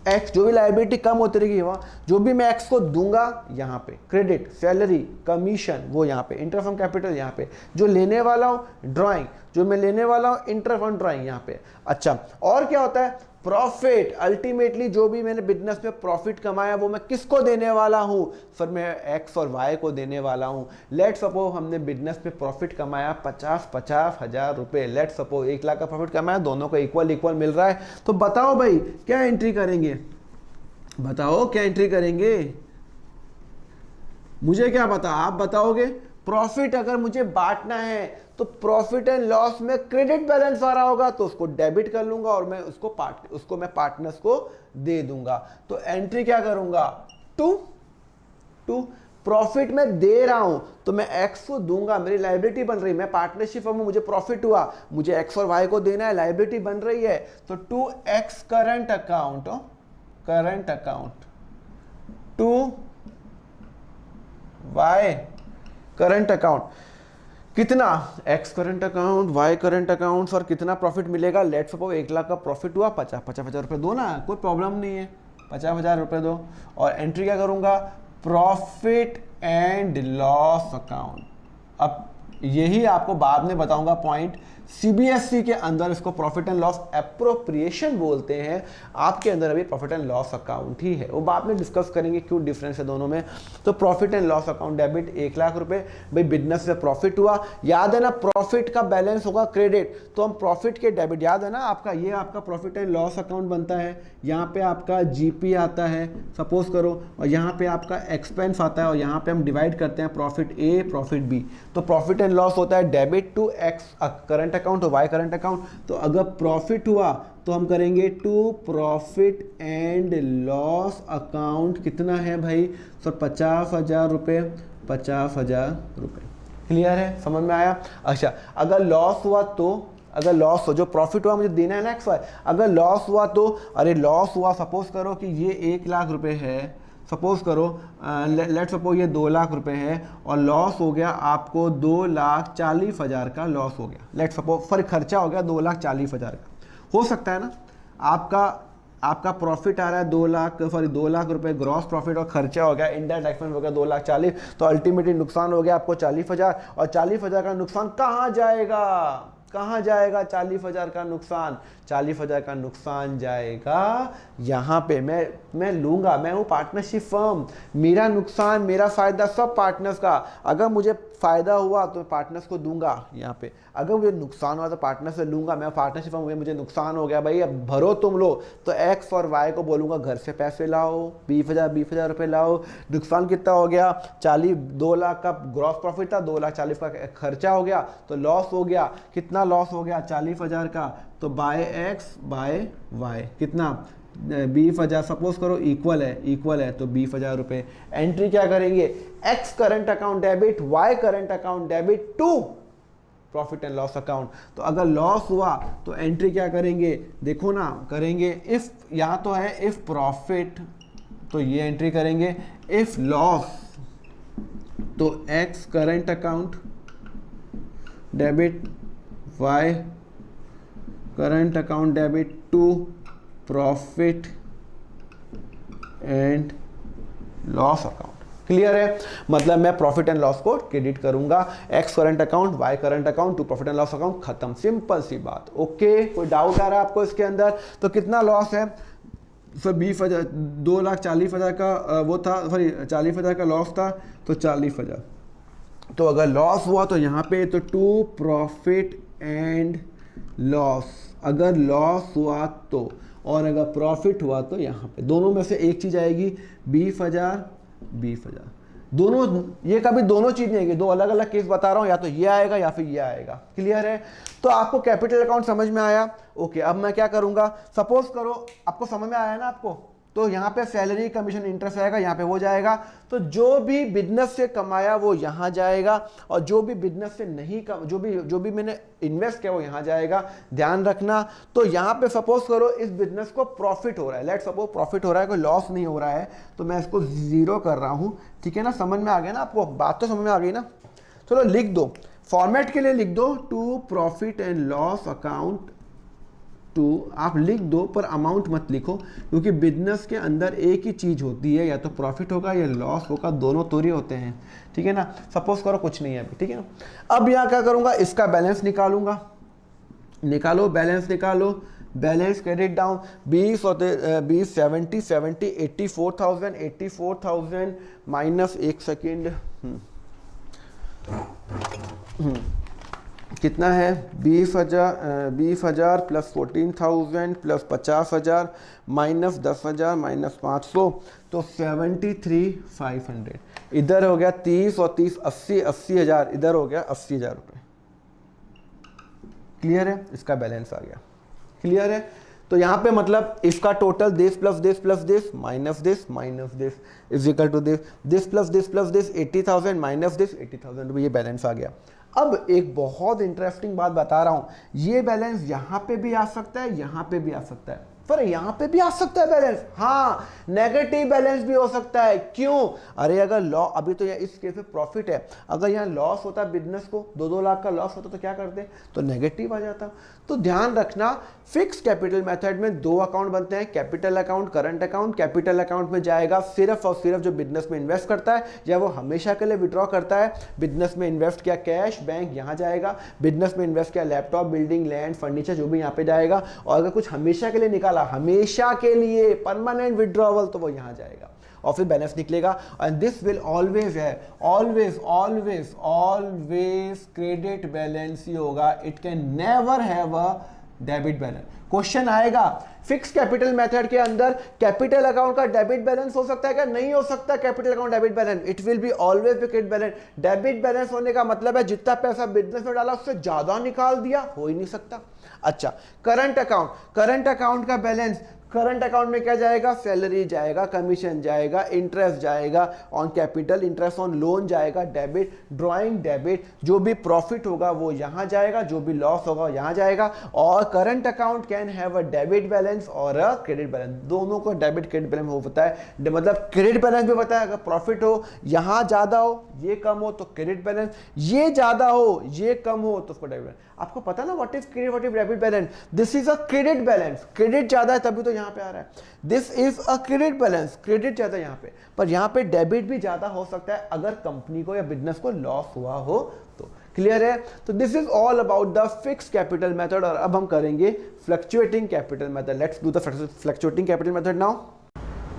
एक्स, जो भी लाइबिलिटी कम होती रहेगी वहाँ, जो भी मैं एक्स को दूंगा यहाँ पे क्रेडिट, सैलरी, कमीशन वो यहाँ पे, इंटरेस्ट ऑन कैपिटल यहाँ पे, जो लेने वाला हूँ ड्राइंग, जो मैं लेने वाला हूँ इंटरेस्ट ऑन ड्राइंग यहाँ पे। अच्छा, और क्या होता है, प्रॉफिट, अल्टीमेटली जो भी मैंने बिजनेस में प्रॉफिट कमाया वो मैं किसको देने वाला हूं सर, मैं एक्स और वाई को देने वाला हूं। लेट सपोज हमने बिजनेस में प्रॉफिट कमाया 50,000 रुपए, लेट सपोज 1 लाख का प्रॉफिट कमाया, दोनों को इक्वल इक्वल मिल रहा है। तो बताओ भाई क्या एंट्री करेंगे, बताओ क्या एंट्री करेंगे, मुझे क्या पता, आप बताओगे। प्रॉफिट अगर मुझे बांटना है तो प्रॉफिट एंड लॉस में क्रेडिट बैलेंस आ रहा होगा तो उसको डेबिट कर लूंगा और मैं उसको मैं पार्टनर्स को दे दूंगा। तो एंट्री क्या करूंगा, टू प्रॉफिट में दे रहा हूं तो मैं एक्स को दूंगा, मेरी लाइबिलिटी बन रही है, मैं पार्टनरशिप में, मुझे प्रॉफिट हुआ, मुझे एक्स और वाई को देना है, लाइबिलिटी बन रही है। तो to X current account, current account, to Y current account, कितना X current account, Y current account, और कितना प्रॉफिट मिलेगा। लेट सपोज 1 लाख का प्रॉफिट हुआ, 50,000 रुपये दो ना, कोई प्रॉब्लम नहीं है, 50,000 रुपये दो। और एंट्री क्या करूंगा, प्रॉफिट एंड लॉस अकाउंट। अब यही आपको बाद में बताऊंगा पॉइंट, सीबीएसई के अंदर इसको प्रॉफिट एंड लॉस एप्रोप्रिएशन बोलते हैं, आपके अंदर अभी प्रॉफिट एंड लॉस अकाउंट ही है, वो बाद में डिस्कस करेंगे क्यों डिफरेंस है दोनों में। तो profit and loss account debit 1 lakh रुपए, भाई बिजनेस से प्रॉफिट हुआ, याद है ना प्रॉफिट का बैलेंस होगा क्रेडिट, तो हम प्रॉफिट के डेबिट, याद है ना आपका, ये आपका प्रॉफिट एंड लॉस अकाउंट बनता है, यहाँ पे आपका जीपी आता है सपोज करो, और यहाँ पे आपका एक्सपेंस आता है, और यहाँ पे हम डिवाइड करते हैं प्रॉफिट ए प्रॉफिट बी। तो प्रॉफिट एंड लॉस होता है debit to X current account और वाई करंट अकाउंट। तो अगर प्रॉफिट हुआ तो हम करेंगे to profit and loss account, कितना है भाई सर, 50,000 रुपये, 50,000 रुपये। क्लियर है, समझ में आया। अच्छा, अगर लॉस हुआ तो, अगर लॉस हो, जो प्रॉफिट हुआ मुझे देना है ना एक्स वाई, अगर लॉस हुआ तो, अरे लॉस हुआ, सपोज करो कि ये 1 लाख रुपए है, सपोज करो लेट सपोज ये 2 लाख रुपए है, और लॉस हो गया आपको 2,40,000 का लॉस हो गया, लेट सपोज फिर खर्चा हो गया 2,40,000 का, हो सकता है ना। आपका प्रॉफिट आ रहा है 2 लाख रुपए ग्रॉस प्रॉफिट, और खर्चा हो गया इंडायरेक्ट एक्सपेंस हो गया 2,40,000, तो अल्टीमेटली नुकसान हो गया आपको 40,000, और 40,000 का नुकसान कहाँ जाएगा, कहाँ जाएगा 40,000 का नुकसान, 40,000 का नुकसान जाएगा यहाँ पे, मैं लूंगा, मैं हूँ पार्टनरशिप फर्म, मेरा नुकसान मेरा फायदा सब पार्टनर्स का। अगर मुझे फायदा हुआ तो पार्टनर्स को दूंगा यहाँ पे, अगर मुझे नुकसान हुआ तो पार्टनर से लूंगा, मैं पार्टनरशिप फर्म, मुझे नुकसान हो गया भाई अब भरो तुम लो, तो एक्स और वाई को बोलूंगा घर से पैसे लाओ, 20,000 रुपये लाओ। नुकसान कितना हो गया, 2 लाख का ग्रॉस प्रॉफिट था, 2,40,000 का खर्चा हो गया, तो लॉस हो गया, कितना लॉस हो गया 40,000 का, तो बाय एक्स बाय वाई कितना 20,000, सपोज करो इक्वल है तो 20,000 रुपये। एंट्री क्या करेंगे, X current account debit, Y current account debit to profit and loss account. तो अगर लॉस हुआ तो एंट्री क्या करेंगे, देखो ना करेंगे, इफ यहाँ तो है इफ प्रॉफिट, तो ये एंट्री करेंगे, इफ लॉस तो x current account debit, Y current account debit to profit and loss account. Clear है? मतलब मैं प्रॉफिट एंड लॉस को क्रेडिट करूंगा, x current account, Y current account to profit and loss account, खत्म, simple सी बात। Okay, कोई doubt आ रहा है आपको इसके अंदर? तो कितना लॉस है सर? 20,000, 2,40,000 का वो था, सॉरी 40,000 का लॉस था, तो 40,000। तो अगर लॉस हुआ तो यहाँ पे तो टू प्रॉफिट एंड लॉस, अगर लॉस हुआ तो, और अगर प्रॉफिट हुआ तो यहाँ पे दोनों में से एक चीज आएगी, 20,000 20,000। दोनों, ये कभी दोनों चीज नहीं आएगी, दो अलग अलग केस बता रहा हूं, या तो ये आएगा या फिर ये आएगा। क्लियर है? तो आपको कैपिटल अकाउंट समझ में आया? ओके, अब मैं क्या करूंगा, सपोज करो आपको समझ में आया ना आपको, तो यहाँ पे सैलरी कमीशन इंटरेस्ट आएगा, यहाँ पे वो जाएगा। तो जो भी बिजनेस से कमाया वो यहाँ जाएगा, और जो भी बिजनेस से नहीं जो भी मैंने इन्वेस्ट किया वो यहाँ जाएगा। ध्यान रखना। तो यहाँ पे सपोज करो इस बिजनेस को प्रॉफिट हो रहा है, लेट्स सपोज प्रॉफिट हो रहा है, कोई लॉस नहीं हो रहा है, तो मैं इसको जीरो कर रहा हूँ। ठीक है ना? समझ में आ गया ना आपको? बात तो समझ में आ गई ना? चलो लिख दो, फॉर्मेट के लिए लिख दो, to profit and loss account to, आप लिख दो पर अमाउंट मत लिखो, क्योंकि बिजनेस के अंदर एक ही चीज होती है, या तो प्रॉफिट होगा या लॉस होगा, दोनों थोड़ी होते हैं। ठीक है ना? सपोज करो कुछ नहीं है अभी। ठीक है ना? अब यहाँ क्या करूंगा, इसका बैलेंस निकालूंगा। निकालो, बैलेंस निकालो, बैलेंस क्रेडिट डाउन, 20 और 20 70 84,000 माइनस, एक सेकेंड, कितना है, 20,000 प्लस 14,000 प्लस 50,000 माइनस 10,000 माइनस 500, तो 73,500। इधर हो गया 30 और 30 80,000, इधर हो गया 80,000 रुपये। क्लियर है? इसका बैलेंस आ गया। क्लियर है? तो यहाँ पे मतलब इसका total this plus this plus this minus this is equal to this plus this 80,000 minus this 80,000 रुपये, ये बैलेंस आ गया। अब एक बहुत इंटरेस्टिंग बात बता रहा हूं, ये बैलेंस यहां पे भी आ सकता है, यहां पे भी आ सकता है, पर यहां पे भी आ सकता है बैलेंस। हाँ, नेगेटिव बैलेंस भी हो सकता है। क्यों? अरे अगर लॉ, अभी तो इस केस में प्रॉफिट है, अगर यहाँ लॉस होता बिजनेस को, 2-2 लाख का लॉस होता तो क्या करते? तो नेगेटिव आ जाता। तो ध्यान रखना, फिक्स कैपिटल मेथड में दो अकाउंट बनते हैं, capital account, current account. Capital account में जाएगा सिर्फ और सिर्फ जो बिजनेस में इन्वेस्ट करता है, या वो हमेशा के लिए विड्रॉ करता है। बिजनेस में इन्वेस्ट किया कैश, बैंक यहाँ जाएगा। बिजनेस में इन्वेस्ट किया लैपटॉप, बिल्डिंग, लैंड, फर्नीचर, जो भी यहाँ पे जाएगा। और अगर कुछ हमेशा के लिए निकाला, हमेशा के लिए परमानेंट विड्रॉवल, तो वो यहाँ जाएगा और फिर बैलेंस निकलेगा। एंड दिस विल ऑलवेज है, always always always credit balance ही होगा। It can never have a debit balance. Question आएगा, फिक्स कैपिटल मेथड के अंदर कैपिटल अकाउंट का डेबिट बैलेंस हो सकता है क्या? नहीं हो सकता capital account debit balance. It will be always be credit balance. Debit balance होने का मतलब है जितना पैसा बिजनेस में डाला उससे ज्यादा निकाल दिया, हो ही नहीं सकता। अच्छा, करंट अकाउंट, करंट अकाउंट का बैलेंस, करंट अकाउंट में क्या जाएगा? सैलरी जाएगा, कमीशन जाएगा, इंटरेस्ट जाएगा on capital, interest on loan जाएगा, डेबिट, ड्रॉइंग डेबिट, जो भी प्रॉफिट होगा वो यहां जाएगा, जो भी लॉस होगा यहां जाएगा। और current account can have a debit balance और अ क्रेडिट बैलेंस। दोनों को डेबिट क्रेडिट बैलेंस होता है, मतलब क्रेडिट बैलेंस भी होता है। अगर प्रॉफिट हो, यहां ज्यादा हो, ये कम हो, तो क्रेडिट बैलेंस, ये ज्यादा हो, ये कम हो, तो उसको डेबिट बैलेंस। आपको पता ना what is credit, what is debit balance? This is a credit balance. Credit ज्यादा है तभी तो यहाँ पे आ रहा है। This is a credit balance, credit ज्यादा है यहाँ पे, पर यहाँ पे डेबिट भी ज्यादा हो सकता है अगर कंपनी को या बिजनेस को लॉस हुआ हो तो। क्लियर है? तो this is all about the fix capital method. और अब हम करेंगे fluctuating capital method. Let's do the fluctuating capital method now.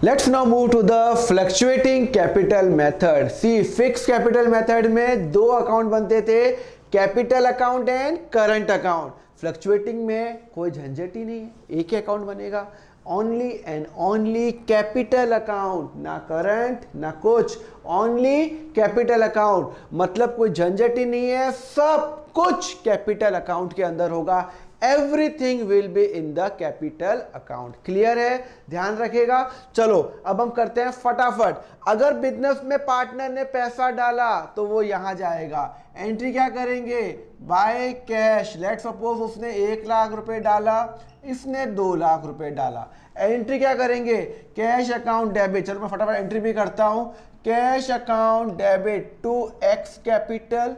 Let's now move to the fluctuating capital method. See, fixed capital method में दो account बनते थे, capital account and current account. Fluctuating में कोई झंझट ही नहीं है, एक ही अकाउंट बनेगा, only and only capital account, ना करंट ना कुछ, ओनली कैपिटल अकाउंट। मतलब कोई झंझट ही नहीं है, सब कुछ कैपिटल अकाउंट के अंदर होगा। Everything will be in the capital account. Clear है? ध्यान रखेगा। चलो अब हम करते हैं फटाफट। अगर बिजनेस में पार्टनर ने पैसा डाला तो वो यहां जाएगा। एंट्री क्या करेंगे? By cash. लेट्स सपोज उसने 1 लाख रुपए डाला, इसने 2 लाख रुपए डाला। एंट्री क्या करेंगे? Cash account debit. चलो मैं फटाफट एंट्री भी करता हूं। Cash account debit to X capital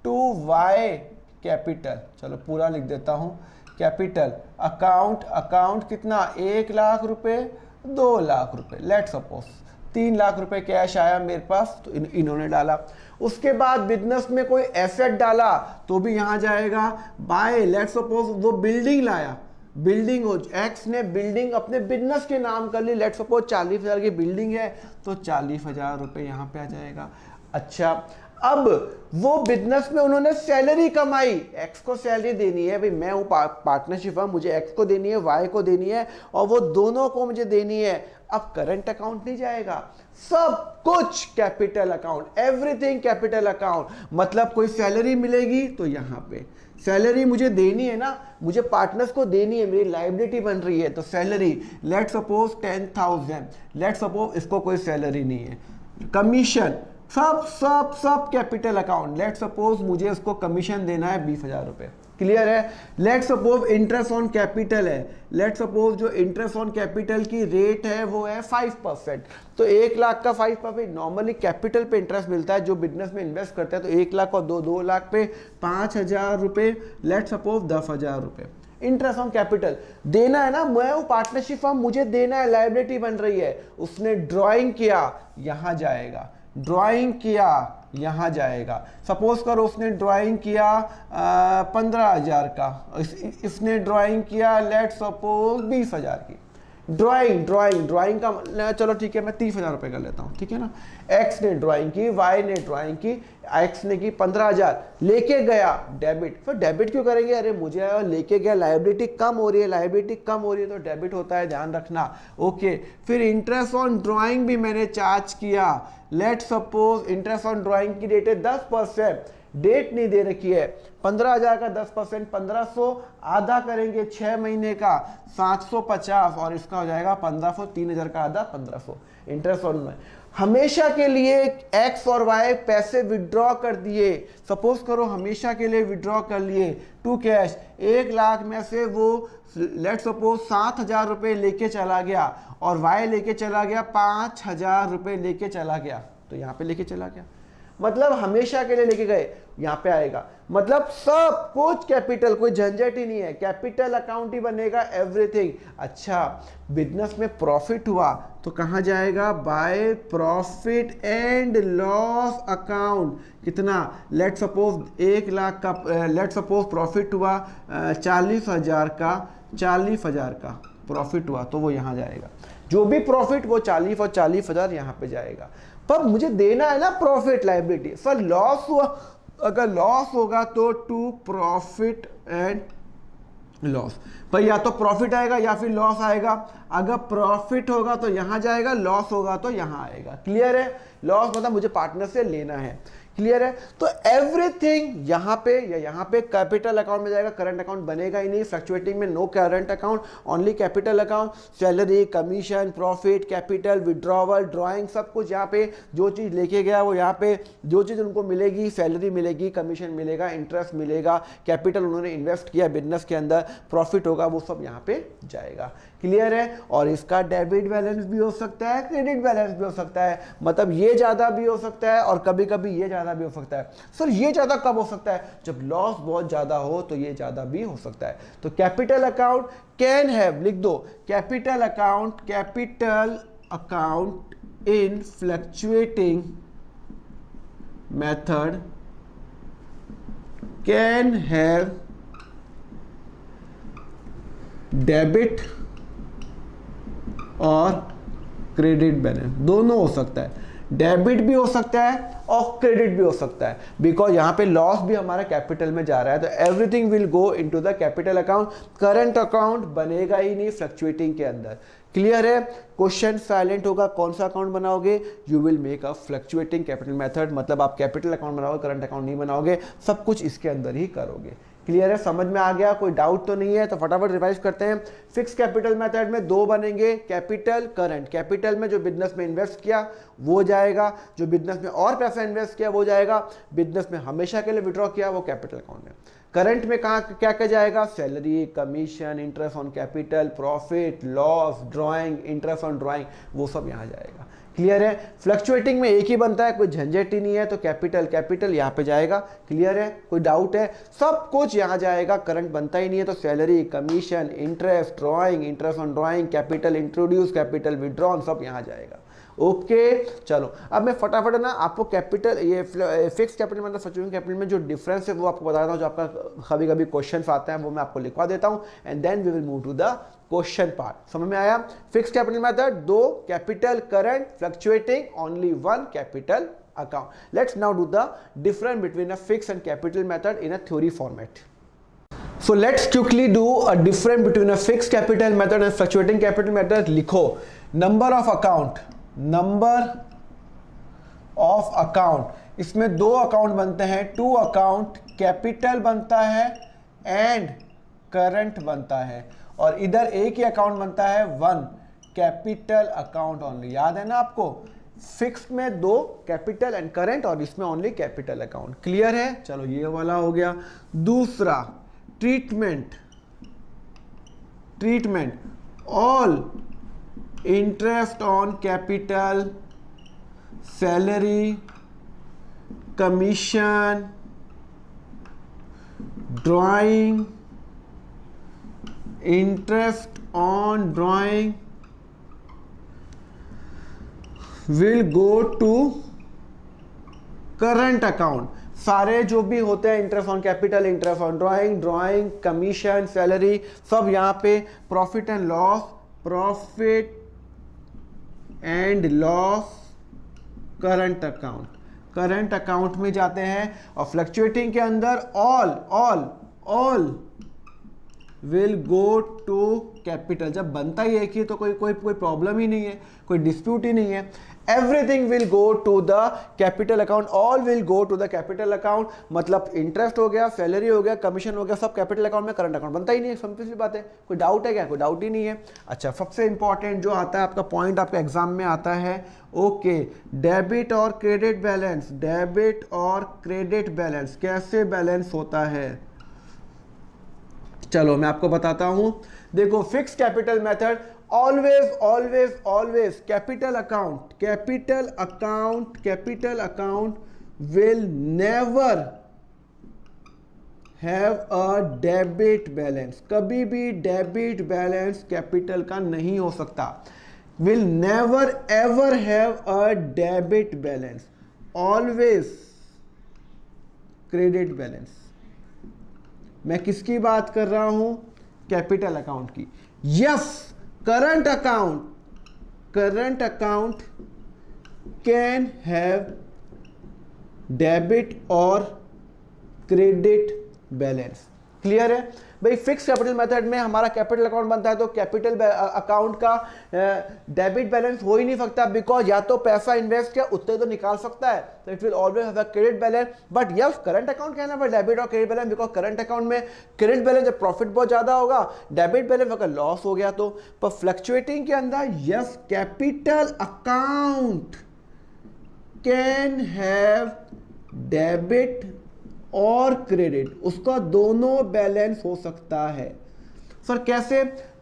to Y capital. चलो पूरा लिख देता हूं। कैपिटल अकाउंट, अकाउंट कितना? 1 लाख रुपए, 2 लाख रुपए, लेट सपोज। 3 लाख रुपए कैश आया मेरे पास, तो इन्होंने डाला। उसके बाद बिजनेस में कोई एसेट डाला तो भी यहां जाएगा। बाय, लेट्स सपोज वो बिल्डिंग लाया, बिल्डिंग हो, एक्स ने बिल्डिंग अपने बिजनेस के नाम कर ली, लेट्स सपोज 40,000 की बिल्डिंग है तो 40,000 रुपए यहां पे आ जाएगा। अच्छा, अब वो बिजनेस में उन्होंने सैलरी कमाई, एक्स को सैलरी देनी है, भाई मैं हूं पार्टनरशिप है, मुझे एक्स को देनी है, वाई को देनी है, और वो दोनों को मुझे देनी है। अब करंट अकाउंट नहीं जाएगा, सब कुछ capital account, everything capital account. मतलब कोई सैलरी मिलेगी तो यहां पे सैलरी मुझे देनी है ना, मुझे पार्टनर्स को देनी है, मेरी लायबिलिटी बन रही है, तो salary let suppose 10,000, let suppose इसको कोई सैलरी नहीं है। कमीशन, सब सब सब कैपिटल अकाउंट, लेट सपोज मुझे उसको कमीशन देना है 20,000 रुपए। क्लियर है? Let suppose interest on capital है, लेट सपोज जो इंटरेस्ट ऑन कैपिटल की रेट है वो है 5%, तो 1 लाख का 5%, नॉर्मली कैपिटल पे इंटरेस्ट मिलता है, जो बिजनेस में इन्वेस्ट करता है तो 1 लाख और 2 लाख पे 5,000 रुपए, लेट सपोज 10,000 रुपए इंटरेस्ट ऑन कैपिटल देना है ना। मैं हूं पार्टनरशिप फर्म, मुझे देना है, लायबिलिटी बन रही है। उसने ड्राइंग किया, यहां जाएगा, ड्राइंग किया यहां जाएगा। सपोज करो उसने ड्राइंग किया 15,000 का, इसने ड्राइंग किया लेट सपोज 20,000 की। ड्राइंग का चलो ठीक है, मैं 30,000 रुपए कर लेता हूँ, ठीक है ना। एक्स ने ड्राइंग की, वाई ने ड्राइंग की, एक्स ने की 15,000, लेके गया डेबिट। फिर डेबिट क्यों करेंगे? अरे मुझे लेके गया, लायबिलिटी कम हो रही है, लायबिलिटी कम हो रही है तो डेबिट होता है, ध्यान रखना। ओके, फिर इंटरेस्ट ऑन ड्राइंग भी मैंने चार्ज किया, let suppose interest on drawing की रेट है 10%, डेट नहीं दे रखी है, 15,000 का 10% 1,500, आधा करेंगे 6 महीने का 750, और इसका हो जाएगा 1,500, 3,000 का आधा 1,500 इंटरेस्ट ऑन में। हमेशा के लिए एक्स और वाई पैसे विड्रॉ कर दिए, सपोज करो हमेशा के लिए विड्रॉ कर लिए टू कैश, 1 लाख में से वो लेट सपोज 7,000 रुपए लेके चला गया, और वाई लेके चला गया 5,000 रुपए लेके चला गया, तो यहाँ पे लेके चला गया, मतलब हमेशा के लिए लेके गए, यहां पे आएगा। मतलब सब कुछ कैपिटल, कोई झंझट ही नहीं है, कैपिटल अकाउंट ही बनेगा, एवरीथिंग। अच्छा, बिजनेस में प्रॉफिट हुआ तो कहां जाएगा? By profit and loss account. कितना? लेट सपोज 1 लाख का, लेट सपोज प्रॉफिट हुआ 40,000 का, 40,000 का प्रॉफिट हुआ तो वो यहां जाएगा। जो भी प्रॉफिट वो 40 और 40,000 यहां पे जाएगा। पर मुझे देना है ना प्रॉफिट, लायबिलिटी। सर लॉस हुआ, अगर लॉस होगा तो टू प्रॉफिट एंड लॉस, पर या तो प्रॉफिट आएगा या फिर लॉस आएगा। अगर प्रॉफिट होगा तो यहां जाएगा, लॉस होगा तो यहां आएगा। क्लियर है? लॉस मतलब मुझे पार्टनर से लेना है, क्लियर है? तो एवरीथिंग यहां पे या यहां पे कैपिटल अकाउंट में जाएगा, करंट अकाउंट बनेगा ही नहीं। फ्लक्चुएटिंग में no current account, only capital account. Salary, commission, profit, capital, withdrawal, drawing, सब कुछ यहाँ पे जो चीज़ लेके गया वो यहाँ पे जो चीज़ उनको मिलेगी, सैलरी मिलेगी, कमीशन मिलेगा, इंटरेस्ट मिलेगा, कैपिटल उन्होंने इन्वेस्ट किया बिजनेस के अंदर, प्रॉफिट होगा, वो सब यहाँ पे जाएगा। क्लियर है? और इसका डेबिट बैलेंस भी हो सकता है, क्रेडिट बैलेंस भी हो सकता है, मतलब ये ज़्यादा भी हो सकता है और कभी कभी ये ज़्यादा भी हो सकता है। सर ये ज़्यादा कब हो सकता है? जब लॉस बहुत ज़्यादा हो तो ये ज़्यादा भी हो सकता है। तो कैपिटल अकाउंट कैन हैव, लिख दो, capital account in fluctuating method can have debit और क्रेडिट बैलेंस, दोनों हो सकता है। डेबिट भी हो सकता है और क्रेडिट भी हो सकता है, बिकॉज यहां पे लॉस भी हमारा कैपिटल में जा रहा है, तो everything will go into the capital account. Current account बनेगा ही नहीं फ्लक्चुएटिंग के अंदर। क्लियर है? क्वेश्चन साइलेंट होगा, कौन सा अकाउंट बनाओगे? You will make a fluctuating capital method, मतलब आप कैपिटल अकाउंट बनाओगे, करंट अकाउंट नहीं बनाओगे, सब कुछ इसके अंदर ही करोगे। क्लियर है? समझ में आ गया? कोई डाउट तो नहीं है? तो फटाफट रिवाइज करते हैं। फिक्स कैपिटल मेथड में 2 बनेंगे, कैपिटल, करंट। कैपिटल में जो बिजनेस में इन्वेस्ट किया वो जाएगा, जो बिजनेस में और पैसा इन्वेस्ट किया वो जाएगा, बिजनेस में हमेशा के लिए विड्रॉ किया वो कैपिटल अकाउंट में। करंट में कहाँ क्या क्या जाएगा? Salary, commission, interest on capital, profit, loss, drawing, interest on drawing, वो सब यहाँ जाएगा। क्लियर है? फ्लक्चुएटिंग में एक ही बनता है, कोई झंझट ही नहीं है, तो कैपिटल यहाँ पे जाएगा। क्लियर है? कोई डाउट है? सब कुछ यहाँ जाएगा, करंट बनता ही नहीं है, तो salary, commission, interest, drawing, interest on drawing, capital introduce, capital withdrawn, सब यहाँ जाएगा। ओके चलो अब मैं फटाफट ना आपको कैपिटल ये फिक्स कैपिटल मतलब फ्लक्चुएटिंग कैपिटल में जो डिफरेंस है वो आपको बता देता हूँ, जो आपका कभी कभी क्वेश्चन आते हैं वो मैं आपको लिखवा देता हूँ and then we will move to the question part. समझ में आया? फिक्स कैपिटल मेथड, दो capital current, fluctuating only one capital account. Let's now do the difference between a fix and capital method in a theory format. So let's quickly do a difference between a fixed capital method and fluctuating capital method. लिखो number of account, इसमें दो account बनते हैं, to account, capital बनता है and current बनता है, और इधर एक ही अकाउंट बनता है, वन कैपिटल अकाउंट ओनली। याद है ना आपको, फिक्स में दो कैपिटल एंड करंट और इसमें ओनली कैपिटल अकाउंट। क्लियर है? चलो ये वाला हो गया। दूसरा treatment, all interest on capital, salary, commission, drawing, interest on drawing will go to current account. सारे जो भी होते हैं interest on capital, interest on drawing, commission, salary, सब यहाँ पे profit and loss current account में जाते हैं। और फ्लक्चुएटिंग के अंदर all will go to capital. जब बनता ही एक ही तो कोई प्रॉब्लम ही नहीं है, कोई डिस्प्यूट ही नहीं है। Everything will go to the capital account, all will go to the capital account. मतलब इंटरेस्ट हो गया, सैलरी हो गया, कमीशन हो गया, सब कैपिटल अकाउंट में, करंट अकाउंट बनता ही नहीं है। सिंपल सी बात है। कोई डाउट है क्या? कोई डाउट ही नहीं है। अच्छा, सबसे इंपॉर्टेंट जो आता है आपका पॉइंट, आपका एग्जाम में आता है, ओके, डेबिट और क्रेडिट बैलेंस कैसे बैलेंस होता है? चलो मैं आपको बताता हूं। देखो, fix capital method, always capital account will never have a debit balance. कभी भी डेबिट बैलेंस कैपिटल का नहीं हो सकता। Will never ever have a debit balance, always credit balance. मैं किसकी बात कर रहा हूं? कैपिटल अकाउंट की। Yes, current account can have debit और क्रेडिट बैलेंस। क्लियर है भाई? फिक्स कैपिटल मेथड में हमारा कैपिटल अकाउंट बनता है तो कैपिटल अकाउंट का डेबिट बैलेंस हो ही नहीं सकता, बिकॉज या तो पैसा इन्वेस्ट किया उतने तो निकाल सकता है, तो it will always have a credit balance. But yes, current account कहना पर डेबिट और credit balance, because current account में क्रेडिट बैलेंस जब प्रॉफिट बहुत ज्यादा होगा, डेबिट बैलेंस अगर लॉस हो गया तो। पर फ्लक्चुएटिंग के अंदर yes, capital account can have debit और क्रेडिट, उसका दोनों बैलेंस हो सकता है। सर कैसे?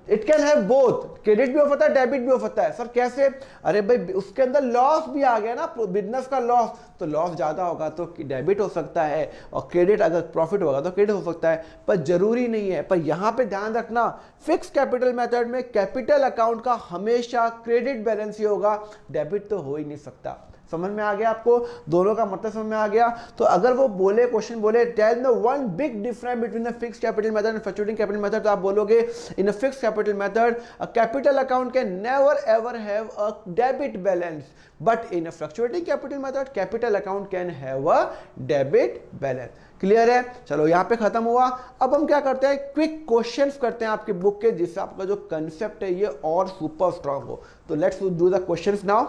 It can have both, credit भी हो सकता है, डेबिट भी हो सकता है। सर कैसे? अरे भाई, उसके अंदर लॉस भी आ गया ना, बिजनेस का लॉस, तो लॉस ज्यादा होगा तो डेबिट हो सकता है, और क्रेडिट अगर प्रॉफिट होगा तो क्रेडिट हो सकता है, पर जरूरी नहीं है। पर यहां पे ध्यान रखना, फिक्स कैपिटल मेथड में कैपिटल अकाउंट का हमेशा क्रेडिट बैलेंस ही होगा, डेबिट तो हो ही नहीं सकता। समझ में आ गया आपको? दोनों का मतलब समझ में आ गया? तो अगर वो बोले, क्वेश्चन बोले tell the one big difference between the fixed capital method and fluctuating capital method, तो आप बोलोगे in a fixed capital method a capital account can never ever have a debit balance, but in a fluctuating capital method capital account can have a debit balance. Clear है? चलो यहाँ पे खत्म हुआ। अब हम क्या करते हैं, क्विक क्वेश्चंस करते हैं आपके बुक के, जिससे आपका जो कंसेप्ट है ये और सुपर स्ट्रांग हो। तो let's do the questions now.